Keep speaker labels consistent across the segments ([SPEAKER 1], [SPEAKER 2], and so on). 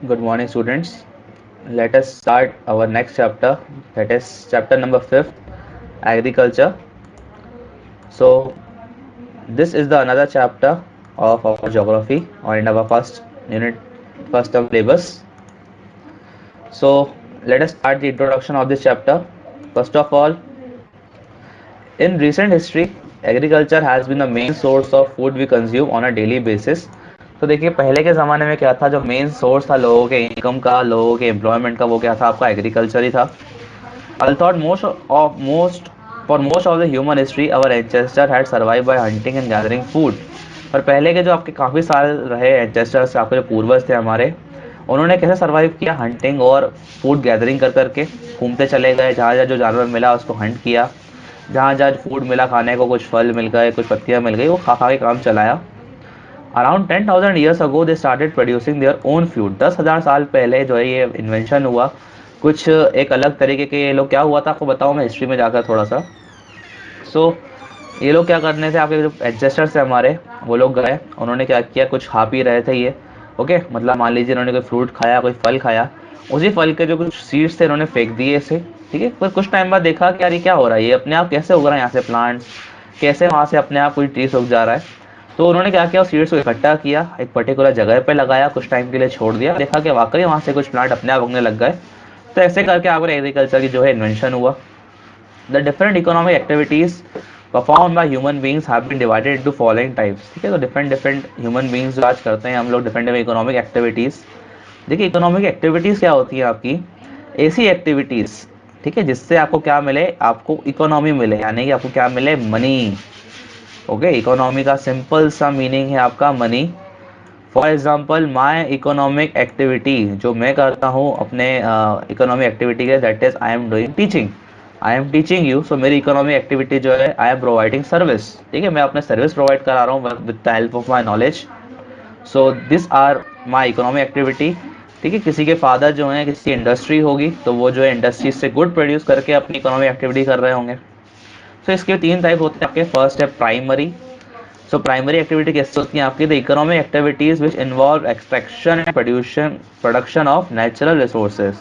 [SPEAKER 1] Good morning, students. Let us start our next chapter, that is chapter number 5th, Agriculture. So, this is the another chapter of our geography or in our first unit, first term syllabus. So, let us start the introduction of this chapter. First of all, in recent history, agriculture has been the main source of food we consume on a daily basis. तो देखिए पहले के ज़माने में क्या था, जो main source था लोगों के इनकम का, लोगों के एम्प्लॉयमेंट का, वो क्या था, आपका एग्रीकल्चर ही था. I thought for most of the human history our ancestors had survived by hunting and gathering food. पर पहले के जो आपके काफ़ी साल रहे एंचेस्टर्स, आपके जो पूर्वज थे हमारे, उन्होंने कैसे सरवाइव किया, हंटिंग और फूड गैदरिंग कर करके घूमते चले गए, जहाँ जहाँ जो जानवर मिला उसको हंट किया, जहाँ जहाँ फूड मिला खाने को, कुछ फल मिल गए, कुछ पत्तियाँ मिल गई, वो खा खा के काम चलाया. Around 10,000 years ago they started producing their own food. 10,000 साल पहले जो है ये इन्वेंशन हुआ. कुछ एक अलग तरीके के ये लोग, क्या हुआ था आपको बताऊं मैं हिस्ट्री में जाकर थोड़ा सा. सो ये लोग क्या करने थे, आपके जो एंसेस्टर्स थे हमारे, वो लोग गए, उन्होंने क्या किया, कुछ खा पी रहे थे ये. ओके, मतलब मान लीजिए उन्होंने कोई फ्रूट खाया, कोई फल खाया, उसी फल के जो कुछ सीड्स थे उन्होंने फेंक दिए इसे. ठीक है, पर कुछ टाइम बाद देखा कि यार ये क्या हो रहा है, ये अपने आप कैसे उग रहा है यहाँ से प्लांट्स, कैसे वहाँ से अपने आप कोई ट्री सूख जा रहा है. तो उन्होंने क्या किया, उस सीड्स को इकट्ठा किया, एक पर्टिकुलर जगह पे लगाया, कुछ टाइम के लिए छोड़ दिया, देखा कि वाकई वहाँ से कुछ प्लांट अपने आप उगने लग गए. तो ऐसे करके आपने एग्रीकल्चर की जो है इन्वेंशन हुआ. The different economic activities perform by human beings have been divided into following types. ठीक है, तो डिफरेंट डिफरेंट ह्यूमन बींग्स जो आज करते हैं हम लोग, डिफरेंट डिफरेंट इकोनॉमिक एक्टिविटीज़. देखिए इकोनॉमिक एक्टिविटीज़ क्या होती है आपकी, ऐसी एक्टिविटीज़, ठीक है, जिससे आपको क्या मिले, आपको इकोनॉमी मिले, यानी कि आपको क्या मिले, मनी. ओके, इकोनॉमी का सिंपल सा मीनिंग है आपका money. For example my economic activity, जो मैं करता हूँ अपने इकोनॉमिक एक्टिविटी के, that is I am doing teaching. I am teaching you, so मेरी इकोनॉमिक एक्टिविटी जो है, आई एम प्रोवाइडिंग सर्विस. ठीक है, मैं अपने सर्विस प्रोवाइड करा रहा हूँ with the help of my knowledge. So this are my economic activity. ठीक है, किसी के फादर जो हैं, किसी इंडस्ट्री होगी, तो वो जो है इंडस्ट्री से गुड प्रोड्यूस करके अपनी इकोनॉमिक एक्टिविटी कर रहे होंगे. सो इसके तीन टाइप होते हैं आपके. फर्स्ट है प्राइमरी. सो प्राइमरी एक्टिविटी कैसे होती है आपकी, the economic activities which involve extraction and production of natural resources.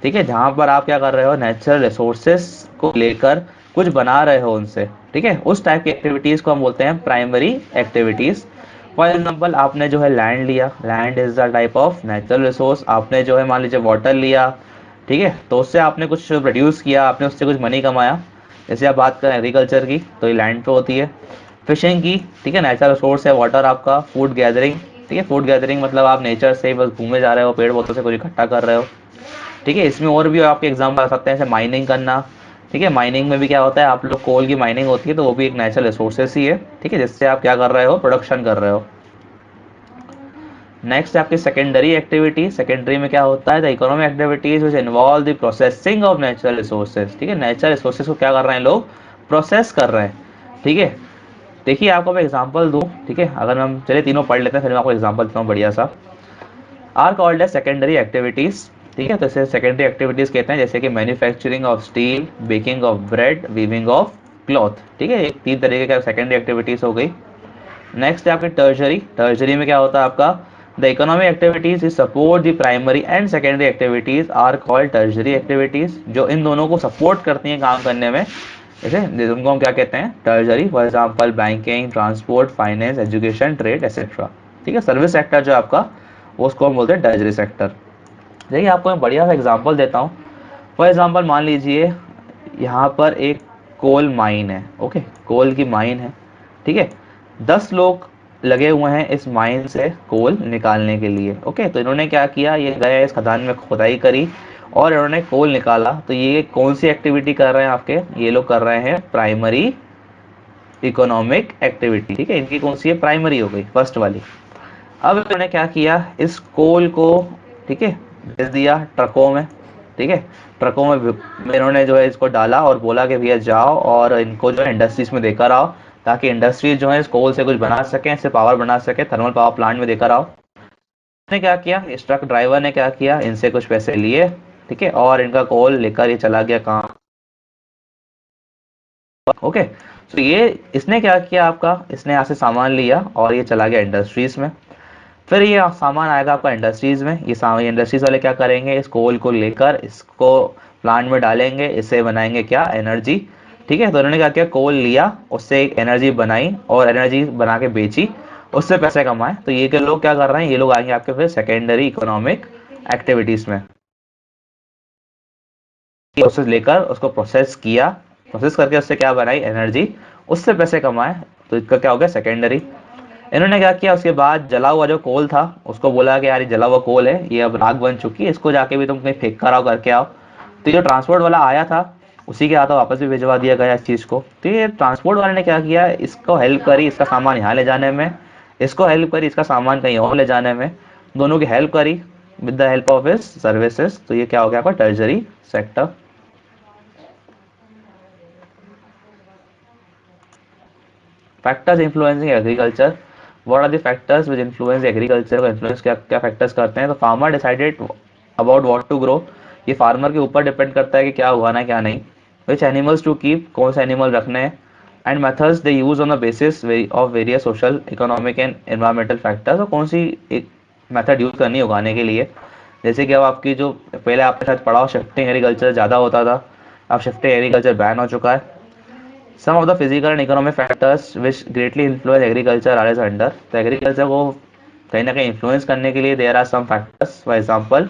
[SPEAKER 1] ठीक है, जहाँ पर आप क्या कर रहे हो, नेचुरल रिसोर्सेज को लेकर कुछ बना रहे हो उनसे. ठीक है, उस टाइप की एक्टिविटीज को हम बोलते हैं प्राइमरी एक्टिविटीज. फॉर एग्जाम्पल आपने जो है लैंड लिया, land is the type of natural resource. आपने जो है मान लीजिए वाटर लिया, ठीक है, तो उससे आपने कुछ प्रोड्यूस किया, आपने उससे कुछ मनी कमाया. जैसे आप बात करें एग्रीकल्चर की, तो ये लैंड पे होती है. फिशिंग की, ठीक है, नेचुरल सोर्स है वाटर आपका. फूड गैदरिंग, ठीक है, फूड गैदरिंग मतलब आप नेचर से बस घूमे जा रहे हो, पेड़ पौधों से कुछ इकट्ठा कर रहे हो. ठीक है, इसमें और भी आपके एग्जाम्पल आ सकते हैं, जैसे माइनिंग करना. ठीक है, माइनिंग में भी क्या होता है, आप लोग कोल की माइनिंग होती है, तो वो भी एक नेचुरल रिसोर्सेस ही है. ठीक है, जिससे आप क्या कर रहे हो, प्रोडक्शन कर रहे हो. नेक्स्ट है आपकी सेकेंडरी एक्टिविटी. सेकेंडरी में क्या होता है, the economic activities which involve the processing of natural resources. ठीक है, नेचुरल रिसोर्सेज को क्या कर रहे हैं लोग, प्रोसेस कर रहे हैं. ठीक है, देखिए आपको मैं एग्जांपल दूं. ठीक है, अगर हम चलिए तीनों पढ़ लेते हैं, फिर मैं आपको एग्जांपल देता हूँ बढ़िया सा. Are called as secondary activities. ठीक है, तो इसे सेकेंडरी एक्टिविटीज कहते हैं, जैसे कि manufacturing of steel, baking of bread, weaving of cloth. ठीक है, एक तीन तरीके का सेकेंडरी एक्टिविटीज हो गई. नेक्स्ट है आपकी टर्जरी. टर्जरी में क्या होता है आपका, the economic activities is support the primary and secondary activities are called tertiary activities. जो इन दोनों को सपोर्ट करती हैं काम करने में, जैसे उनको हम क्या कहते हैं, टर्जरी. For example banking, transport, finance, education, trade etcetera. ठीक है, सर्विस सेक्टर जो आपका, वो उसको हम बोलते हैं टर्जरी सेक्टर. देखिए आपको मैं बढ़िया सा एग्जांपल देता हूँ. फॉर एग्जांपल मान लीजिए यहाँ पर एक कोल माइन है. ओके, कोल की माइन है. ठीक है, 10 लोग लगे हुए हैं इस माइन से कोल निकालने के लिए. ओके, तो इन्होंने क्या किया, ये गए इस खदान में खुदाई करी और इन्होंने कोल निकाला. तो ये कौन सी एक्टिविटी कर रहे हैं आपके, ये लोग कर रहे हैं प्राइमरी इकोनॉमिक एक्टिविटी. ठीक है, इनकी कौन सी है, प्राइमरी हो गई, फर्स्ट वाली. अब इन्होंने क्या किया, इस कोल को, ठीक है, भेज दिया ट्रकों में. ठीक है, ट्रकों में इन्होंने जो है इसको डाला और बोला कि भैया जाओ और इनको जो है इंडस्ट्रीज में देकर आओ, ताकि इंडस्ट्रीज जो है इस कोल से कुछ बना सकें, इससे पावर बना सके, थर्मल पावर प्लांट में देकर आओ. इसने क्या किया, इस ट्रक ड्राइवर ने क्या किया, इनसे कुछ पैसे लिए. ठीक है, और इनका कोल लेकर ये चला गया कहाँ. ओके, तो ये इसने क्या किया आपका, इसने यहाँ से सामान लिया और ये चला गया इंडस्ट्रीज में. फिर ये सामान आएगा आपका इंडस्ट्रीज में। ये सामान इंडस्ट्रीज वाले क्या करेंगे, इस कोल को लेकर इसको प्लांट में डालेंगे, इससे बनाएंगे क्या, एनर्जी। ठीक है, तो उन्होंने क्या किया, कोल लिया, उससे एक एनर्जी बनाई और एनर्जी बना के बेची, उससे पैसे कमाए। तो ये के लोग क्या कर रहे हैं, ये लोग आएंगे आपके फिर सेकेंडरी इकोनॉमिक एक्टिविटीज में। प्रोसेस लेकर उसको प्रोसेस किया, प्रोसेस करके उससे क्या बनाई, एनर्जी, उससे पैसे कमाए, तो इसका क्या हो गया, सेकेंडरी। इन्होंने क्या किया, उसके बाद जला हुआ जो कोल था उसको बोला कि यार ये जला हुआ कोल है, ये अब राख बन चुकी है, इसको जाके भी तुम कहीं फेंक कर आओ, करके आओ। तो जो ट्रांसपोर्ट वाला आया था उसी के हाथों वापस भी भिजवा दिया गया इस चीज़ को। तो ये ट्रांसपोर्ट वाले ने क्या किया, इसको हेल्प करी इसका सामान यहाँ ले जाने में, इसको हेल्प करी इसका सामान कहीं और ले जाने में, दोनों की हेल्प करी with the help of his services. तो ये क्या हो गया आपका tertiary sector. Factors influencing agriculture, what are the factors which influence agriculture को इन्फ्लुएंस क्या क्या फैक्टर्स करते हैं। तो farmer decided about what to grow, ये फार्मर के ऊपर डिपेंड करता है कि क्या उगाना है क्या नहीं। विच एनिमल्स टू कीप, कौन से एनिमल रखने हैं। And methods they use on the basis of various social economic and environmental factors, और कौन सी एक मेथड यूज करनी है उगाने के लिए। जैसे कि अब आपकी जो पहले आपके साथ पढ़ा शिफ्टिंग एग्रीकल्चर ज़्यादा होता था, अब शिफ्टिंग एग्रीकल्चर बैन हो चुका है। Some of the physical and economic factors which greatly influence agriculture are as under, तो एग्रीकल्चर को कहीं ना कहीं इन्फ्लुएंस करने के लिए there are some factors. For example,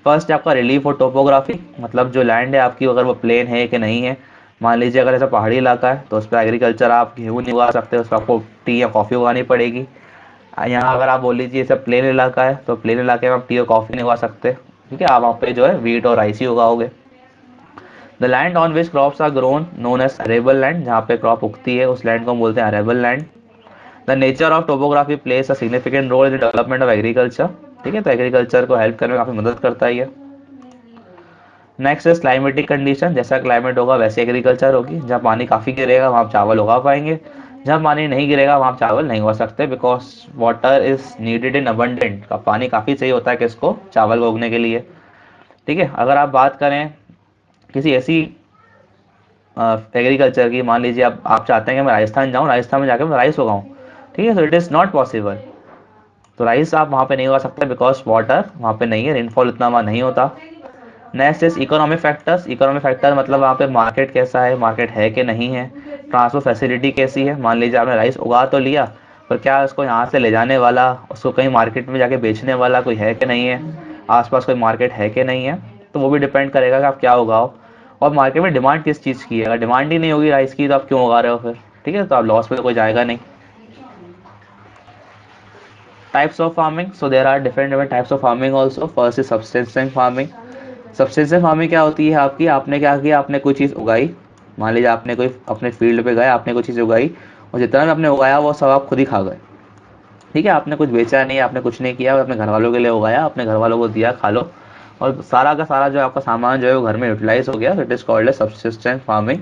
[SPEAKER 1] first आपका रिलीफ और टोपोग्राफी, मतलब जो लैंड है आपकी अगर वो प्लेन है कि नहीं है। मान लीजिए अगर ऐसा पहाड़ी इलाका है तो उस पर एग्रीकल्चर आप गेहूँ नहीं उगा सकते, उस पर आपको टी या कॉफ़ी उगानी पड़ेगी। यहाँ अगर आप बोल लीजिए ऐसा प्लेन इलाका है तो प्लेन इलाके में आप टी और कॉफ़ी नहीं उगा सकते, ठीक है, आप वहाँ पे जो है वीट और राइस ही उगाओगे। The land on which crops are grown known as arable land, जहाँ पे क्रॉप उगती है उस लैंड को हम बोलते हैं arable land. The nature of topography place a significant role in development of agriculture, ठीक है, तो एग्रीकल्चर को हेल्प करने में काफ़ी मदद करता है ये। नेक्स्ट इज क्लाइमेटिक कंडीशन, जैसा क्लाइमेट होगा वैसे एग्रीकल्चर होगी। जहाँ पानी काफ़ी गिरेगा वहाँ आप चावल उगा पाएंगे, जहाँ पानी नहीं गिरेगा वहाँ आप चावल नहीं उगा सकते, because water is needed in abundant, का पानी काफ़ी चाहिए होता है किसको, चावल को उगने के लिए। ठीक है, अगर आप बात करें किसी ऐसी एग्रीकल्चर की, मान लीजिए आप चाहते हैं कि मैं राजस्थान जाऊँ, राजस्थान में जाकर मैं राइस उगाऊँ, ठीक है, तो इट इज़ नॉट पॉसिबल। तो राइस आप वहाँ पे नहीं उगा सकते बिकॉज वाटर वहाँ पे नहीं है, रेनफॉल उतना वहाँ नहीं होता। Next is economic factors, economic factor मतलब वहाँ पे मार्केट कैसा है, मार्केट है कि नहीं है, ट्रांसपोर्ट फैसिलिटी कैसी है। मान लीजिए आपने राइस उगा तो लिया, पर क्या उसको यहाँ से ले जाने वाला, उसको कहीं मार्केट में जाके बेचने वाला कोई है कि नहीं है, आसपास कोई मार्केट है कि नहीं है, तो वो भी डिपेंड करेगा कि आप क्या उगाओ। और मार्केट में डिमांड किस चीज़ की है, अगर डिमांड ही नहीं होगी राइस की तो आप क्यों उगा रहे हो फिर, ठीक है, तो आप लॉस पे तो कोई जाएगा नहीं। Types of farming, so there are different different types of farming also. First is subsistence farming. Subsistence farming क्या होती है आपकी, आपने क्या किया, आपने कोई चीज़ उगाई, मान लीजिए आपने कोई अपने फील्ड पे गए, आपने कोई चीज़ उगाई, और जितना भी आपने उगाया वो सब आप खुद ही खा गए, ठीक है, आपने कुछ बेचा नहीं, आपने कुछ नहीं किया, अपने घर वालों के लिए उगाया, अपने घर वालों को दिया, खा लो, और सारा का सारा जो आपका सामान जो है वो घर में यूटिलाइज हो गया, it is called a subsistence farming.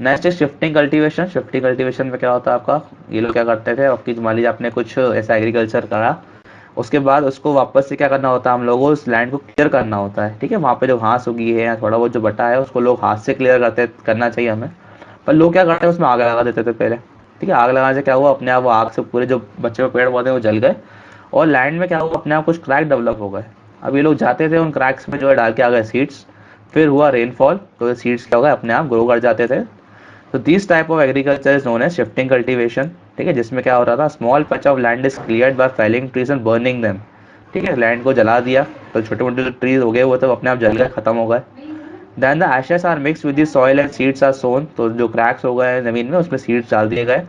[SPEAKER 1] Next is shifting cultivation. Shifting cultivation में क्या होता है आपका, ये लोग क्या करते थे, आपकी मान लीजिए आपने कुछ ऐसा एग्रीकल्चर करा, उसके बाद उसको वापस से क्या करना होता है, हम लोगों को उस लैंड को क्लियर करना होता है, ठीक है, वहाँ पे जो घास उगी है या थोड़ा बहुत जो बटा है उसको लोग हाथ से क्लियर करते करना चाहिए हमें। पर लोग क्या करते हैं, उसमें आग लगा देते थे पहले, ठीक है, आग लगाने से क्या हुआ, अपने आप वो आग से पूरे जो बच्चे पेड़ पौधे वो जल गए, और लैंड में क्या हुआ, अपने आप कुछ क्रैक डेवलप हो गए। अब ये लोग जाते थे उन क्रैक्स में जो है डाल के आ गए सीड्स, फिर हुआ रेनफॉल, तो ये सीड्स क्या हो गए, अपने आप ग्रो कर जाते थे। तो this type of agriculture is known as shifting cultivation, ठीक है, जिसमें क्या हो रहा था, small patch of land is cleared by felling trees and burning them, ठीक है, लैंड को जला दिया, तो छोटे मोटे जो ट्रीज हो गए वो तो अपने आप जल गए, खत्म हो गए। Then the ashes are mixed with the soil and seeds are sown, तो जो क्रैक्स हो गए जमीन में उसमें सीड्स डाल दिए गए।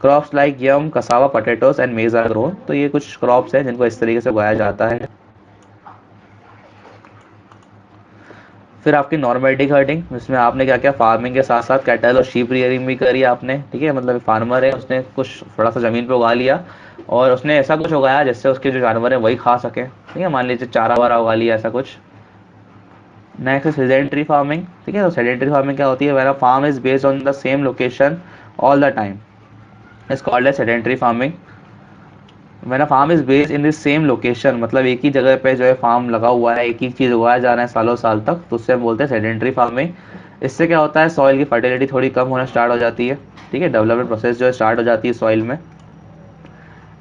[SPEAKER 1] Crops like yam, cassava, potatoes and maize are grown, तो ये कुछ क्रॉप्स हैं जिनको इस तरीके से उगाया जाता है। फिर आपकी नॉर्मलिटी हर्डिंग, जिसमें आपने क्या किया, फार्मिंग के साथ साथ कैटल और शीप रियरिंग भी करी आपने, ठीक है, मतलब फार्मर है उसने कुछ थोड़ा सा ज़मीन पे उगा लिया, और उसने ऐसा कुछ उगाया जिससे उसके जो जानवर है वही खा सके, ठीक है, मान लीजिए चारा वारा उगा लिया ऐसा कुछ। नेक्स्ट सेडेंटरी फार्मिंग, ठीक है, तो सेडेंटरी फार्मिंग क्या होती है, where farm is based on the same location all the time, is called as sedentary farming. When a farm is based in the same location, मतलब एक ही जगह पे जो है फार्म लगा हुआ है, एक ही चीज़ उगाया जा रहा है सालों साल तक, तो उससे हम बोलते हैं सेडेंटरी फार्मिंग। इससे क्या होता है, सॉइल की फर्टिलिटी थोड़ी कम होना स्टार्ट हो जाती है, ठीक है, डेवलपमेंट प्रोसेस जो है स्टार्ट हो जाती है सॉइल में।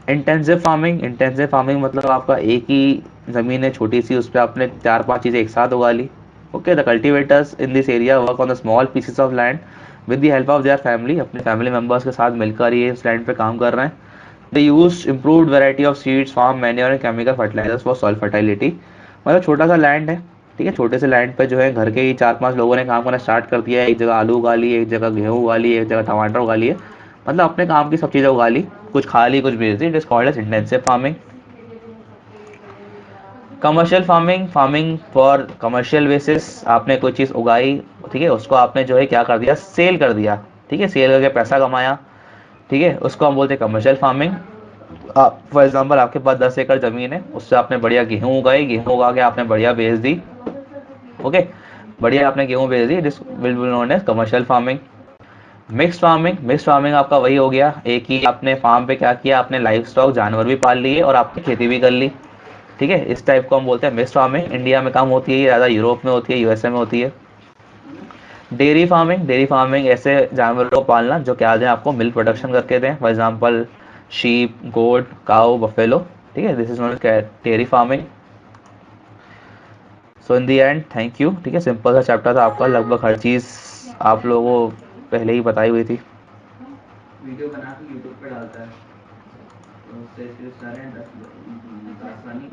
[SPEAKER 1] इंटेंसिव फार्मिंग मतलब आपका एक ही ज़मीन है छोटी सी, उस पर आपने 4-5 चीज़ें एक साथ उगा ली। Okay, the cultivators in this area work on the small pieces of land with the help of their family, अपने फैमिली मेम्बर्स के साथ मिलकर ये इस लैंड पे काम कर रहे हैं। They use improved variety of seeds, farm manure and chemical fertilisers for soil fertility. मतलब छोटा सा लैंड है, ठीक है, छोटे से लैंड पे जो है घर के ही 4-5 लोगों ने काम करना स्टार्ट कर दिया है। एक जगह आलू उगा ली, एक जगह गेहूँ उगा ली, एक जगह टमाटर उगा लिए, मतलब अपने काम की सब चीज़ें उगा ली, कुछ खा ली कुछ बेच दी। It is called as intensive farming. Commercial farming, farming for commercial basis, आपने कोई चीज़ उगाई, ठीक है, उसको आपने जो है क्या कर दिया, सेल कर दिया, ठीक है, सेल करके पैसा कमाया, ठीक है, उसको हम बोलते हैं कमर्शियल फार्मिंग। आप फॉर एग्जांपल आपके पास 10 एकड़ ज़मीन है, उससे आपने बढ़िया गेहूँ उगाई, गेहूँ उगा के आपने बढ़िया बेच दी। ओके, बढ़िया आपने गेहूँ बेच दी, this will be known as commercial farming. Mixed farming आपका वही हो गया, एक ही आपने फार्म पे क्या किया, आपने लाइव स्टॉक जानवर भी पाल लिए और आपने खेती भी कर ली, ठीक है, इस टाइप को हम बोलते हैं मिक्स्ड फार्मिंग। इंडिया में कम होती है, ज़्यादा यूरोप में होती है, यूएसए में होती है। डेयरी फार्मिंग ऐसे जानवरों को पालना जो क्या दें आपको, मिल्क प्रोडक्शन करके दें, for example sheep, goat, cow, buffalo, ठीक है, this is not dairy farming. So in the end thank you, ठीक है, सिंपल सा चैप्टर था आपका, लगभग हर चीज़ आप लोगों को पहले ही बताई हुई थी। वीडियो बना के यूट्यूब पे डालता है तो उससे सारे आसानी